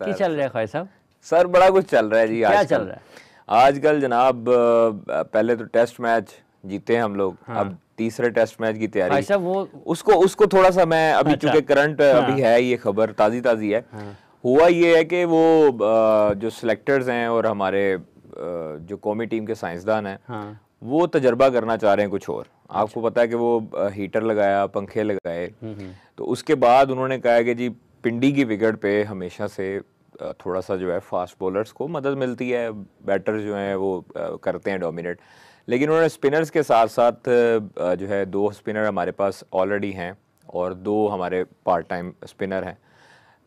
क्या चल रहा है ख्वाजा साहब? सर बड़ा कुछ चल रहा है जी। क्या चल रहा है आजकल जनाब? पहले तो टेस्ट मैच जीते हैं हम लोग। हाँ। अब तीसरे टेस्ट मैच की तैयारी। ख्वाजा वो उसको थोड़ा सा मैं अभी अच्छा। चूंकि करंट अभी है, ये खबर ताज़ी है। हुआ ये है कि वो जो सिलेक्टर्स हैं और हमारे जो कौमी टीम के साइंसदान हैं, वो तजर्बा करना चाह रहे हैं कुछ और। आपको पता है कि वो हीटर लगाया, पंखे लगाए, तो उसके बाद उन्होंने कहा कि जी पिंडी की विकेट पे हमेशा से थोड़ा सा जो है फास्ट बॉलर्स को मदद मिलती है, बैटर्स जो हैं वो करते हैं डोमिनेट, लेकिन उन्होंने स्पिनर्स के साथ साथ जो है 2 स्पिनर हमारे पास ऑलरेडी हैं और 2 हमारे पार्ट टाइम स्पिनर हैं,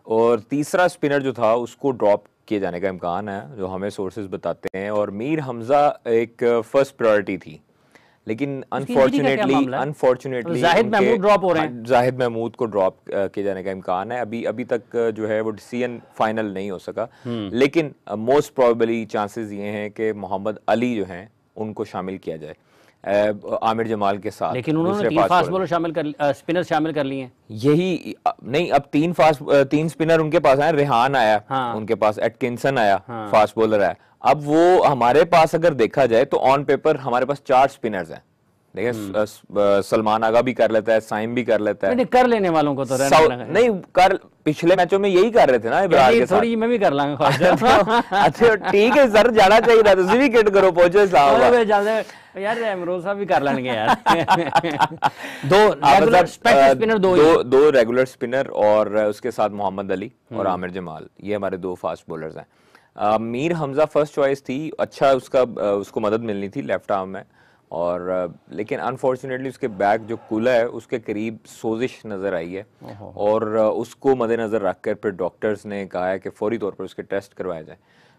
और तीसरा स्पिनर जो था उसको ड्रॉप किए जाने का इम्कान है जो हमें सोर्सेज बताते हैं, और मीर हमजा एक फर्स्ट प्रायोरिटी थी, लेकिन अनफॉर्चुनेटली जाहिद महमूद ड्रॉप हो रहे हैं। जाहिद महमूद को ड्रॉप किए जाने का इम्कान है। अभी तक जो है वो डिसीजन फाइनल नहीं हो सका, लेकिन मोस्ट प्रोबेबली चांसेस ये हैं कि मोहम्मद अली जो हैं उनको शामिल किया जाए आमिर जमाल के साथ। लेकिन उन्होंने 3 फास्ट बॉलर स्पिनर शामिल कर लिए हैं। यही नहीं, अब 3 स्पिनर उनके पास आए। रेहान आया, उनके पास एटकिंसन आया, फास्ट बॉलर आया। अब वो हमारे पास अगर देखा जाए तो ऑन पेपर हमारे पास 4 स्पिनर्स हैं। देखिए सलमान आगा भी कर लेता है, साइम भी कर लेता है। नहीं, कर लेने वालों को तो नहीं कर, पिछले मैचों में यही कर रहे थे ना इब्रार के साथ। थोड़ी मैं भी कर लाऊंगा। अच्छा ठीक है सर, जाना चाहिए था, तुम भी किट करो, पहुंचो साहब यार इमरोज साहब भी कर लेंगे यार। 2 रेगुलर स्पिनर, 2 रेगुलर स्पिनर और उसके साथ मोहम्मद अली और आमिर जमाल, ये हमारे 2 फास्ट बॉलर्स हैं। मीर हमजा फर्स्ट चॉइस थी, अच्छा उसको मदद मिलनी थी लेफ्ट आर्म में, और लेकिन अनफॉर्चुनेटली उसके बैक जो कूला है उसके करीब सोजिश नज़र आई है, और उसको मद्देनज़र रखकर फिर डॉक्टर्स ने कहा है कि फौरी तौर पर उसके टेस्ट करवाए जाए।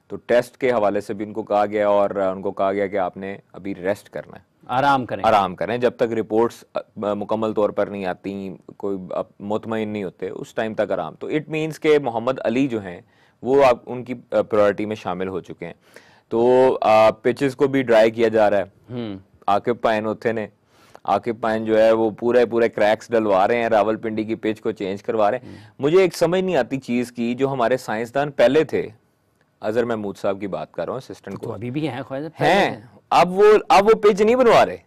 तो टेस्ट के हवाले से भी उनको कहा गया, और उनको कहा गया कि आपने अभी रेस्ट करना है, आराम करें जब तक रिपोर्ट्स मुकम्मल तौर पर नहीं आती, कोई मुतमईन नहीं होते, उस टाइम तक आराम। तो इट मीन्स के मोहम्मद अली जो हैं वो उनकी प्रायोरिटी में शामिल हो चुके हैं। तो पिचेस को भी ड्राई किया जा रहा है। आकिब पाइन होते ने, आकिब पाइन जो है वो पूरे क्रैक्स डलवा रहे हैं, रावलपिंडी की पिच को चेंज करवा रहे हैं। मुझे एक समझ नहीं आती चीज की, जो हमारे साइंसदान पहले थे, अजहर महमूद साहब की बात कर रहा हूँ, असिस्टेंट को, अभी भी हैं, अब वो पिच नहीं बनवा रहे।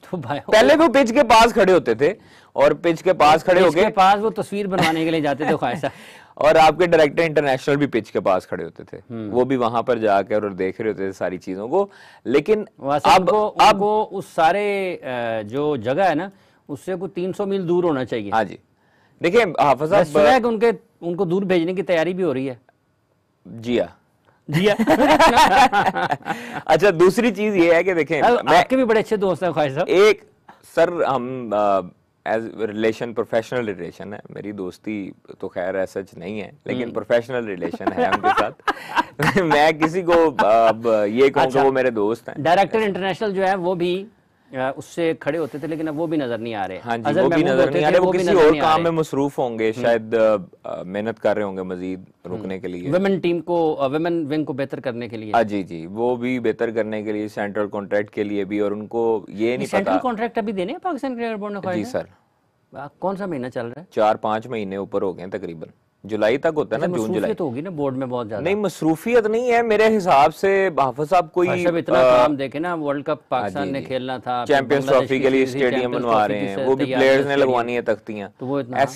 तो भाई पहले वो पिच के पास खड़े होते थे, और पिच के पास खड़े होके पास वो तस्वीर बनवाने के लिए जाते थे ख्वाजा, और आपके डायरेक्टर इंटरनेशनल भी पिच के पास खड़े होते थे, वो भी वहां पर जाकर और देख रहे होते थे सारी चीजों को। लेकिन अब उस सारे जो जगह है ना, उससे कोई 300 मील दूर होना चाहिए। हाँ जी, देखिए हाफिज साहब उनको दूर भेजने की तैयारी भी हो रही है। जी अच्छा, दूसरी चीज ये है कि देखें, आपके भी बड़े अच्छे दोस्त हैं ख्वाजा साहब। एक सर, हम एज रिलेशन, प्रोफेशनल रिलेशन है, मेरी दोस्ती तो खैर ऐसा नहीं है, लेकिन प्रोफेशनल रिलेशन है उनके साथ। मैं किसी को अब ये कहूँ कि वो मेरे दोस्त हैं। डायरेक्टर इंटरनेशनल जो है वो भी उससे खड़े होते थे, लेकिन अब वो भी नजर नहीं आ रहे। हाँ जी, वो भी नजर नहीं आ रहे, वो किसी और काम में मसरूफ होंगे, शायद मेहनत कर रहे होंगे मजीद रुकने के लिए, वुमेन टीम को, वुमेन विंग को बेहतर करने के लिए। हाँ जी, वो भी बेहतर करने के लिए, सेंट्रल कॉन्ट्रैक्ट के लिए भी, और उनको ये नहीं पता। सेंट्रल कॉन्ट्रैक्ट अभी देने हैं पाकिस्तान क्रिकेट बोर्ड ने? जी सर। कौन सा महीना चल रहा है? 4-5 महीने ऊपर हो गए तकरीबन, जुलाई तक होता है ना, जून जुलाई तो होगी ना बोर्ड में बहुत ज्यादा। नहीं, मसरूफियत नहीं है मेरे हिसाब से हाफिज साहब। कोई इतना काम देखे ना, वर्ल्ड कप पाकिस्तान ने खेलना था, चैंपियंस ट्रॉफी के लिए स्टेडियम बनवा रहे हैं, वो भी प्लेयर्स ने लगवानी है तख्तियां, तो वो इतना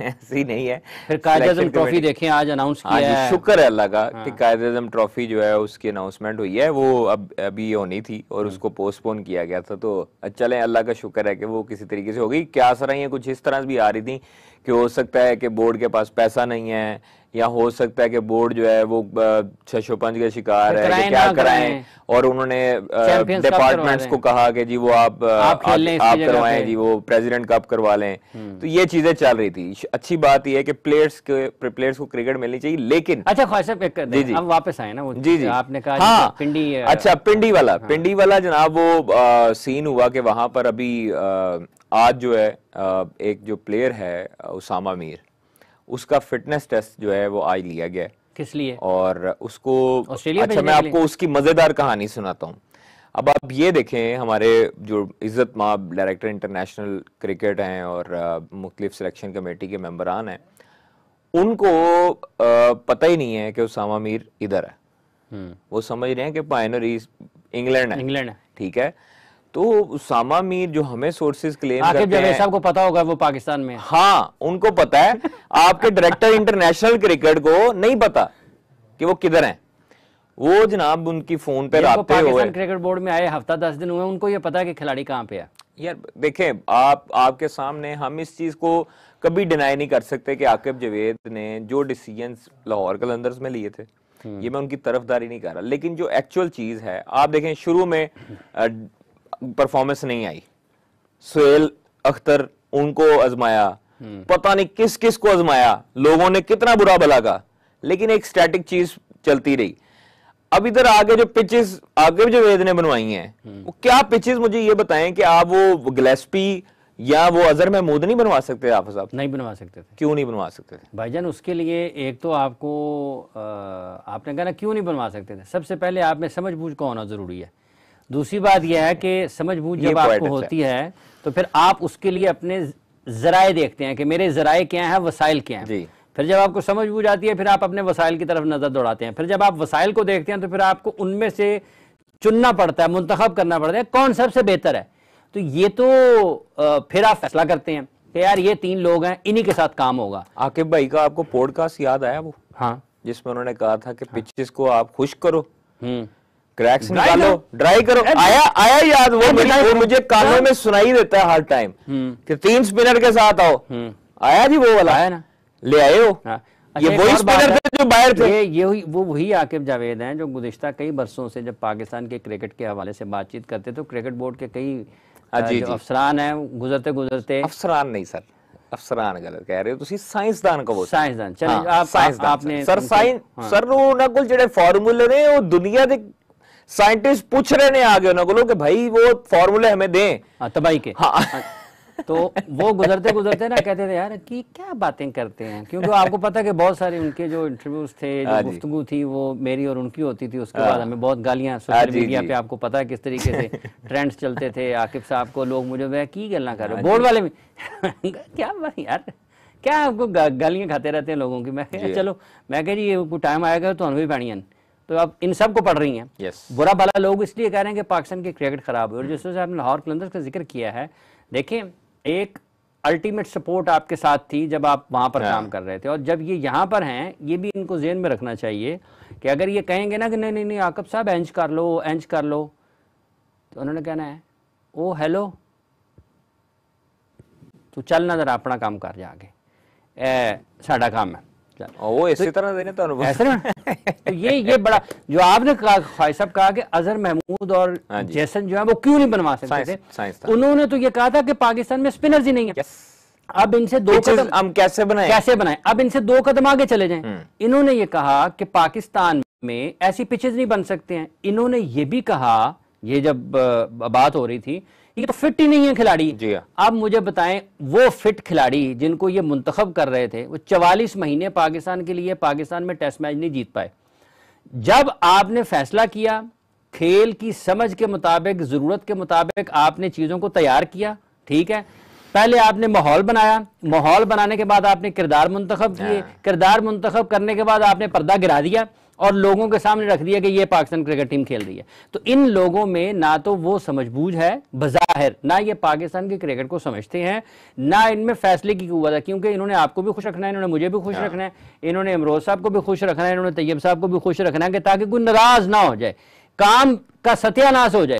ऐसी नहीं है। फिर कायद-ए-आज़म ट्रॉफी देखें, आज अनाउंस किया है। शुक्र है अल्लाह का कि कायद-ए-आज़म ट्रॉफी जो है उसकी अनाउंसमेंट हुई है, वो अभी होनी थी और उसको पोस्टपोन किया गया था। तो चलें, अल्लाह का शुक्र है कि वो किसी तरीके से हो गई। क्या असर है, कुछ इस तरह भी आ रही थी कि हो सकता है कि बोर्ड के पास पैसा नहीं है, या हो सकता है कि बोर्ड जो है वो 605 का शिकार है कि क्या कराएं, और उन्होंने डिपार्टमेंट्स को कहा कि जी वो आप करवाएं, जी वो प्रेसिडेंट कप करवा लें। तो ये चीजें चल रही थी। अच्छी बात यह है कि प्लेयर्स को क्रिकेट मिलनी चाहिए, लेकिन अच्छा ख्वाजा साहब, जी अब वापस आए ना वो, जी आपने कहा हाँ, पिंडी, अच्छा पिंडी वाला जनाब, वो सीन हुआ कि वहां पर अभी आज जो है एक जो प्लेयर है उसामा मीर, उसका फिटनेस टेस्ट जो है वो आज लिया गया। किस लिए? और उसको अच्छा, मैं आपको उसकी मजेदार कहानी सुनाता हूँ। अब आप ये देखें, हमारे जो इज्जत माब डायरेक्टर इंटरनेशनल क्रिकेट हैं और मुख्तलिफ सिलेक्शन कमेटी के मेंबरान हैं, उनको पता ही नहीं है कि उसामा मीर इधर है। वो समझ रहे हैं कि पायनर इंग्लैंड है, ठीक है। तो उसामा मीर जो हमें सोर्सेज क्लेम करते हैं, साहब को पता होगा वो पाकिस्तान में, हाँ उनको पता है। आपके डायरेक्टर इंटरनेशनल क्रिकेट को नहीं पता कि वो किधर हैं। वो जनाब उनकी फोन पे राब्ते हुए, पाकिस्तान क्रिकेट बोर्ड में आए हफ्ता 10 दिन हुए, उनको ये पता है कि खिलाड़ी कहाँ पे है। यार देखें, आपके सामने हम इस चीज को कभी डिनाई नहीं कर सकते कि आकिब जावेद ने जो डिसीजंस लाहौर कलंदर्स में लिए थे, ये मैं उनकी तरफदारी नहीं कर रहा, लेकिन जो एक्चुअल चीज है, आप देखें शुरू में परफॉर्मेंस नहीं आई, सुहेल अख्तर उनको आजमाया, पता नहीं किस किस को आजमाया, लोगों ने कितना बुरा भला कहा, लेकिन एक स्टैटिक चीज चलती रही। अब इधर आगे जो पिचेस आगे जावेद ने बनवाई हैं, वो क्या पिचेस, मुझे ये बताएं कि आप वो गिलेस्पी या वो अजहर महमूद नहीं बनवा सकते? आप साहब नहीं बनवा सकते थे। क्यों नहीं बनवा सकते थे भाईजान? उसके लिए एक तो आपको आपने कहा ना क्यों नहीं बनवा सकते थे, सबसे पहले आप में समझबूझ का होना जरूरी है। दूसरी बात यह है कि समझबूझ जब आपको होती है तो फिर आप उसके लिए अपने जराए देखते हैं कि मेरे जराए क्या हैं, वसाइल क्या हैं। फिर जब आपको समझबूझ आती है फिर आप अपने वसाइल की तरफ नजर दौड़ाते हैं। फिर जब आप वसाइल को देखते हैं तो फिर आपको उनमें से चुनना पड़ता है, मुंतखब करना पड़ता है कौन सबसे बेहतर है। तो ये तो फिर आप फैसला करते हैं कि यार ये 3 लोग हैं, इन्हीं के साथ काम होगा। आकिब भाई का आपको पॉडकास्ट याद आया वो? हाँ, जिसमें उन्होंने कहा था कि पिचेस को आप खुश करो, क्रैक्स निकालो, ड्राई करो। आया याद वो मुझे कानों में सुनाई देता है हर टाइम कि 3 स्पिनर के साथ आओ। आया जी वो वाला? आया ना, ले आए हो। ये वही स्पिनर थे जो बाहर थे। ये वही आकिब जावेद हैं जो गुज़िश्ता कई बरसों से जब पाकिस्तान के क्रिकेट के हवाले से बातचीत करते तो क्रिकेट बोर्ड के कई जो अफसरान हैं गुजरते गुजरते, अफसरान नहीं सर, अफसरान गलत कह रहे हो तुसी, साइंसदान कहो। साइंसदान चलिए आपने सर सर ਉਹਨਾਂ ਕੋਲ ਜਿਹੜੇ ਫਾਰਮੂਲੇ ਨੇ ਉਹ ਦੁਨੀਆ ਦੇ साइंटिस्ट पूछ रहे ने आगे उन्होंने बोलो कि भाई वो फॉर्मूले हमें दें तबाही के। हाँ। तो वो गुजरते गुजरते ना कहते थे यार कि क्या बातें करते हैं, क्योंकि आपको पता है कि बहुत सारे उनके जो इंटरव्यूज थे, जो गुफ्तगू थी वो मेरी और उनकी होती थी। उसके बाद हमें बहुत गालियां सोशल मीडिया पे, आपको पता है किस तरीके से ट्रेंड्स चलते थे। आकिब साहब को लोग मुझे वह की गल्ला कर रहे बोर्ड वाले में क्या बात यार, क्या आपको गालियां खाते रहते हैं लोगों की। मैं चलो मैं कह जी ये कोई टाइम आएगा तो भी पैनी, तो अब इन सब को पढ़ रही हैं। बुरा भला लोग इसलिए कह रहे हैं कि पाकिस्तान की क्रिकेट खराब हुई। और जिस तरह से आपने लाहौर कलंदर्स का जिक्र किया है, देखें एक अल्टीमेट सपोर्ट आपके साथ थी जब आप वहां पर काम कर रहे थे, और जब ये यहाँ पर हैं ये भी इनको जेहन में रखना चाहिए कि अगर ये कहेंगे ना कि नहीं नहीं नहीं आकिब साहब एंज कर लो, तो उन्होंने कहना है ओ हेलो तू चल ना जरा अपना काम कर जाके, साडा काम है वो इसी तरह देने तो ऐसे ना। तो ये बड़ा जो आपने कहा ख्वाहिश साहब कहा कि अजहर महमूद और जैसन जो है वो क्यों नहीं बनवा सकते थे, उन्होंने तो ये कहा था कि पाकिस्तान में स्पिनर्स ही नहीं है। अब इनसे 2 कदम हम कैसे बनाएं, अब इनसे 2 कदम आगे चले जाएं। इन्होंने ये कहा कि पाकिस्तान में ऐसी पिचेस नहीं बन सकते हैं। इन्होंने ये भी कहा, ये जब बात हो रही थी, ये तो फिट ही नहीं है खिलाड़ी। अब मुझे बताएं वो फिट खिलाड़ी जिनको ये मुंतखब कर रहे थे वो 44 महीने पाकिस्तान के लिए पाकिस्तान में टेस्ट मैच नहीं जीत पाए। जब आपने फैसला किया खेल की समझ के मुताबिक, जरूरत के मुताबिक आपने चीजों को तैयार किया, ठीक है। पहले आपने माहौल बनाया, माहौल बनाने के बाद आपने किरदार मुंतखब किए, किरदार मुंतखब करने के बाद आपने पर्दा गिरा दिया और लोगों के सामने रख दिया कि ये पाकिस्तान क्रिकेट टीम खेल रही है। तो इन लोगों में ना तो वो समझबूझ है बज़ाहिर, ना ये पाकिस्तान की क्रिकेट को समझते हैं, ना इनमें फैसले की कुव्वत है, क्योंकि इन्होंने आपको भी खुश रखना है, इन्होंने मुझे भी खुश रखना है, इन्होंने इमरोज साहब को भी खुश रखना है, इन्होंने तैयब साहब को भी खुश रखना है, कि ताकि कोई नाराज ना हो जाए, काम का सत्यानाश हो जाए।